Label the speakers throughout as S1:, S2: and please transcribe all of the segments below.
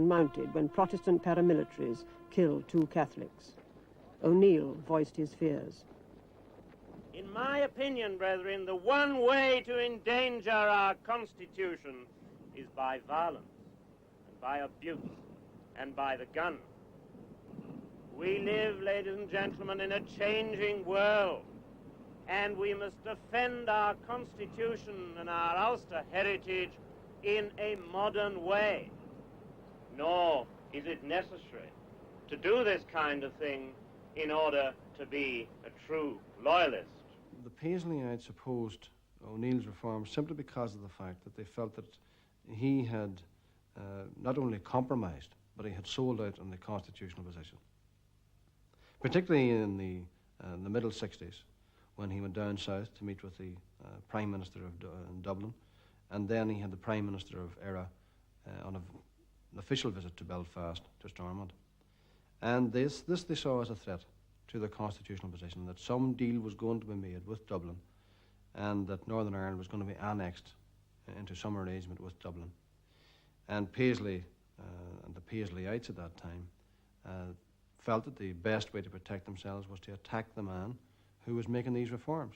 S1: mounted when Protestant paramilitaries killed 2 Catholics. O'Neill voiced his fears.
S2: In my opinion, brethren, the one way to endanger our Constitution is by violence, and by abuse, and by the gun. We live, ladies and gentlemen, in a changing world, and we must defend our Constitution and our Ulster heritage in a modern way. Nor is it necessary to do this kind of thing in order to be a true loyalist.
S3: The Paisley'ites opposed O'Neill's reforms simply because of the fact that they felt that he had not only compromised, but he had sold out on the constitutional position. Particularly in the middle 60s, when he went down south to meet with the Prime Minister of Dublin, and then he had the Prime Minister of Eire on an official visit to Belfast, to Stormont. And this they saw as a threat to the constitutional position, that some deal was going to be made with Dublin, and that Northern Ireland was going to be annexed into some arrangement with Dublin. And Paisley and the Paisley'ites at that time felt that the best way to protect themselves was to attack the man who was making these reforms.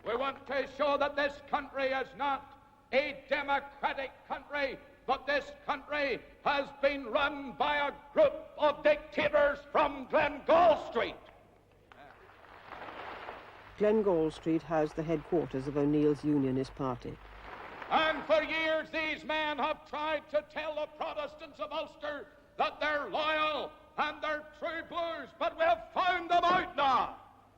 S4: We want to show that this country is not a democratic country, but this country has been run by a group of dictators from Glengall Street.
S1: Glengall Street housed the headquarters of O'Neill's Unionist Party.
S4: And for years these men have tried to tell the Protestants of Ulster that they're loyal and they're true blues, but we have found them out now.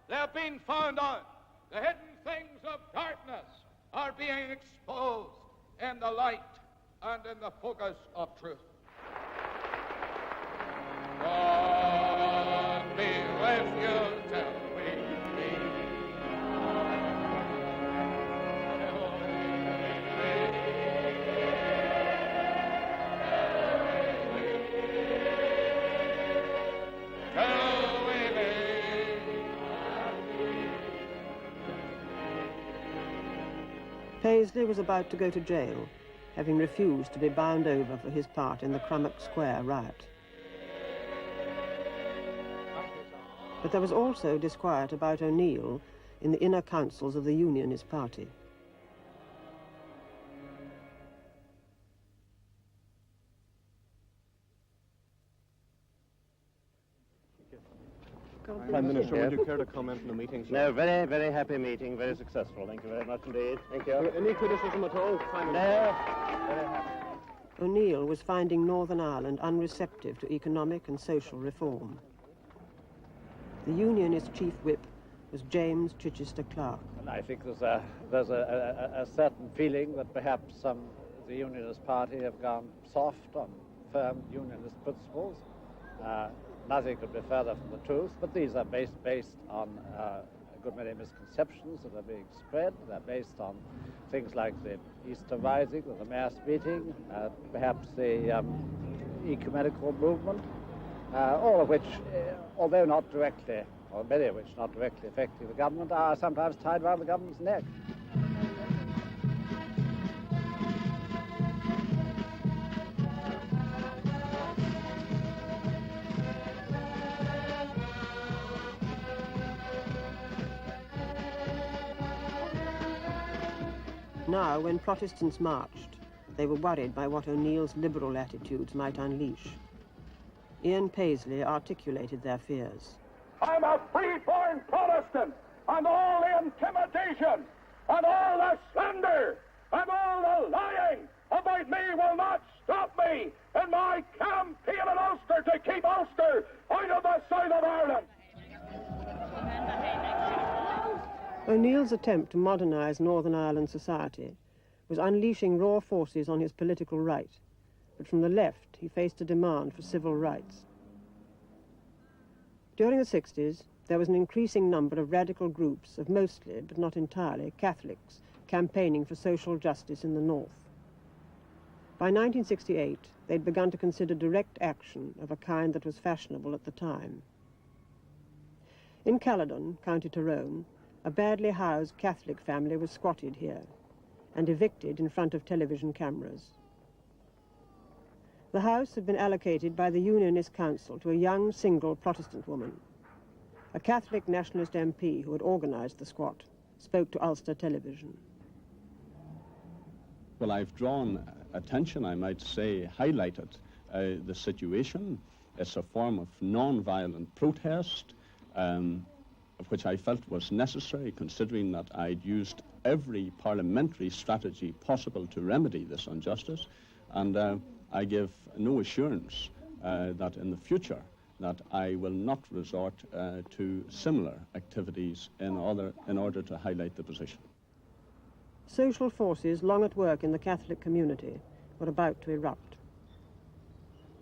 S4: They've been found out. The hidden things of darkness are being exposed in the light and in the focus of truth. God be with you till we meet.
S1: Paisley was about to go to jail, having refused to be bound over for his part in the Crummock Square riot. But there was also disquiet about O'Neill in the inner councils of the Unionist Party.
S5: Prime Minister, would you care to comment on the meeting, sir?
S2: No, very, very happy meeting, very successful. Thank you very much indeed. Thank you.
S5: Any criticism at all?
S2: No, very happy.
S1: O'Neill was finding Northern Ireland unreceptive to economic and social reform. The Unionist chief whip was James Chichester Clark.
S6: And I think there's a certain feeling that perhaps the Unionist Party have gone soft on firm Unionist principles. Nothing could be further from the truth, but these are based on a good many misconceptions that are being spread. They're based on things like the Easter Rising or the mass meeting, perhaps the ecumenical movement, all of which, although not directly, or many of which not directly affecting the government, are sometimes tied around the government's neck.
S1: Now, when Protestants marched, they were worried by what O'Neill's liberal attitudes might unleash. Ian Paisley articulated their fears.
S4: I'm a free-born Protestant, and all the intimidation, and all the slander, and all the lying about me will not stop me in my campaign in Ulster to keep Ulster out of the south of Ireland.
S1: O'Neill's attempt to modernise Northern Ireland society was unleashing raw forces on his political right, but from the left he faced a demand for civil rights. During the 60s, there was an increasing number of radical groups of mostly, but not entirely, Catholics campaigning for social justice in the north. By 1968, they'd begun to consider direct action of a kind that was fashionable at the time. In Caledon, County Tyrone, a badly housed Catholic family was squatted here and evicted in front of television cameras. The house had been allocated by the Unionist Council to a young, single Protestant woman. A Catholic nationalist MP who had organized the squat spoke to Ulster Television.
S7: Well, I've drawn attention, I might say, highlighted the situation. It's a form of non-violent protest, which I felt was necessary, considering that I'd used every parliamentary strategy possible to remedy this injustice, and I give no assurance that in the future that I will not resort to similar activities in order to highlight the position.
S1: Social forces long at work in the Catholic community were about to erupt.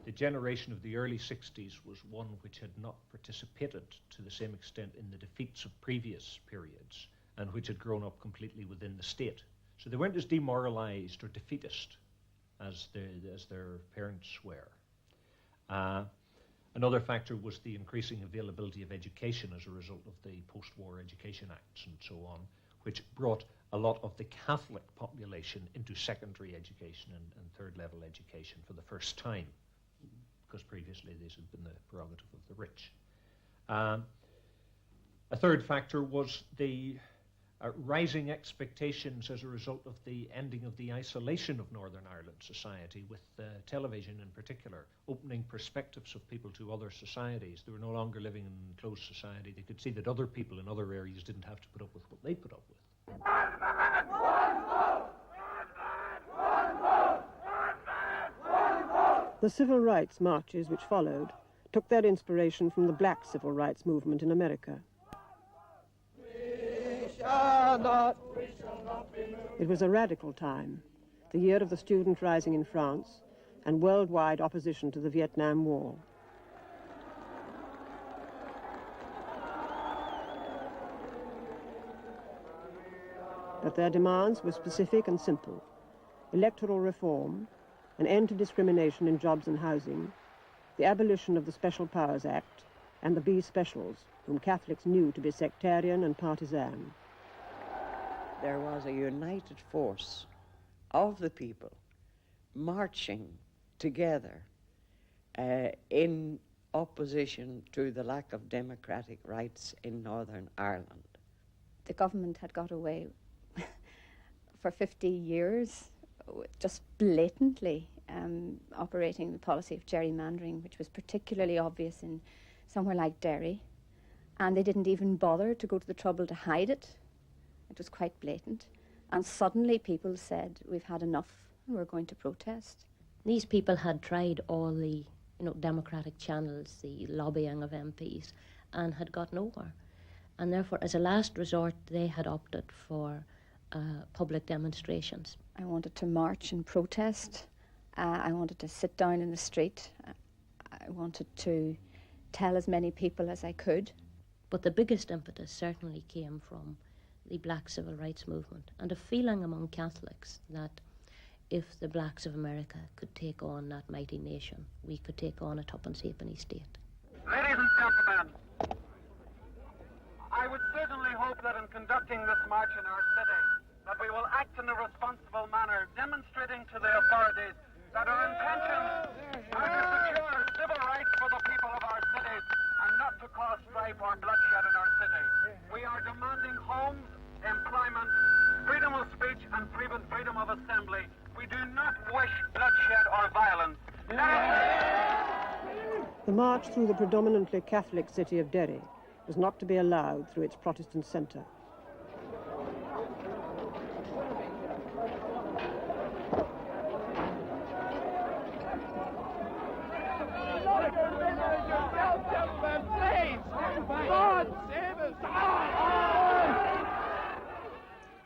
S8: The generation of the early 60s was one which had not participated to the same extent in the defeats of previous periods and which had grown up completely within the state. So they weren't as demoralized or defeatist as their parents were. Another factor was the increasing availability of education as a result of the post-war Education Acts and so on, which brought a lot of the Catholic population into secondary education and third-level education for the first time, because previously these had been the prerogative of the rich. A third factor was the rising expectations as a result of the ending of the isolation of Northern Ireland society, with television in particular, opening perspectives of people to other societies. They were no longer living in closed society. They could see that other people in other areas didn't have to put up with what they put up with.
S1: The civil rights marches which followed took their inspiration from the black civil rights movement in America. It was a radical time, the year of the student rising in France and worldwide opposition to the Vietnam War. But their demands were specific and simple: electoral reform, an end to discrimination in jobs and housing, the abolition of the Special Powers Act, and the B Specials, whom Catholics knew to be sectarian and partisan.
S9: There was a united force of the people marching together in opposition to the lack of democratic rights in Northern Ireland.
S10: The government had got away for 50 years just blatantly operating the policy of gerrymandering, which was particularly obvious in somewhere like Derry, and they didn't even bother to go to the trouble to hide it. It was quite blatant, and suddenly people said, we've had enough and we're going to protest.
S11: These people had tried all the democratic channels, the lobbying of MPs, and had got nowhere, and therefore as a last resort they had opted for public demonstrations.
S10: I wanted to march and protest. I wanted to sit down in the street. I wanted to tell as many people as I could.
S11: But the biggest impetus certainly came from the black civil rights movement and a feeling among Catholics that if the blacks of America could take on that mighty nation, we could take on a tuppence halfpenny state.
S12: Ladies and gentlemen, I would certainly hope that in conducting this march in our city, that we will act in a responsible manner, demonstrating to the authorities that our intentions are to secure civil rights for the people of our cities and not to cause strife or bloodshed in our city. We are demanding homes, employment, freedom of speech and freedom of assembly. We do not wish bloodshed or violence.
S1: The march through the predominantly Catholic city of Derry was not to be allowed through its Protestant centre.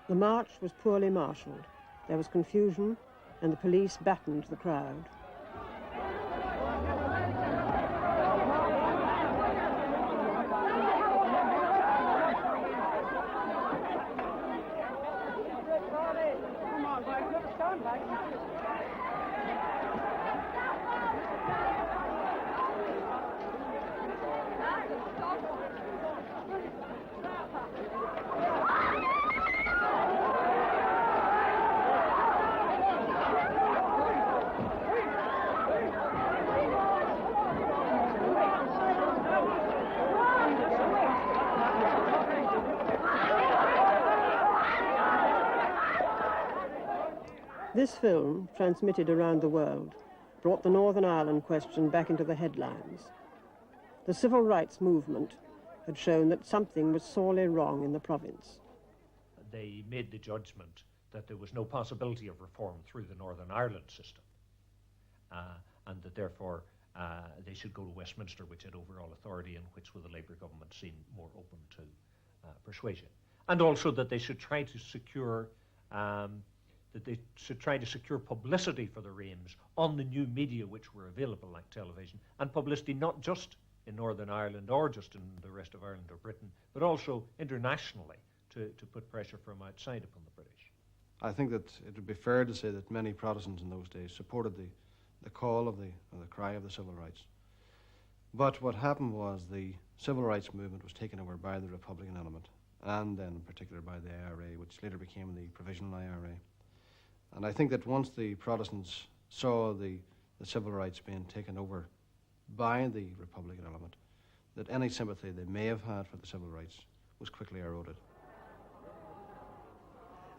S1: The march was poorly marshalled. There was confusion, and the police battened the crowd. This film, transmitted around the world, brought the Northern Ireland question back into the headlines. The civil rights movement had shown that something was sorely wrong in the province.
S8: They made the judgment that there was no possibility of reform through the Northern Ireland system, and that therefore they should go to Westminster, which had overall authority and which, with the Labour government, seemed more open to persuasion. And also that they should try to secure publicity for their aims on the new media which were available, like television, and publicity not just in Northern Ireland or just in the rest of Ireland or Britain, but also internationally to put pressure from outside upon the British.
S3: I think that it would be fair to say that many Protestants in those days supported the call of the cry of the civil rights. But what happened was the civil rights movement was taken over by the Republican element, and then in particular by the IRA, which later became the Provisional IRA. And I think that once the Protestants saw the civil rights being taken over by the Republican element, that any sympathy they may have had for the civil rights was quickly eroded.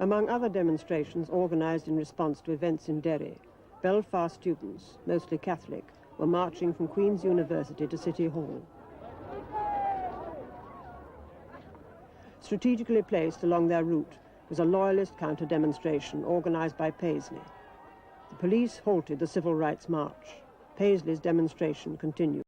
S1: Among other demonstrations organised in response to events in Derry, Belfast students, mostly Catholic, were marching from Queen's University to City Hall. Strategically placed along their route was a loyalist counter-demonstration organised by Paisley. The police halted the civil rights march. Paisley's demonstration continued.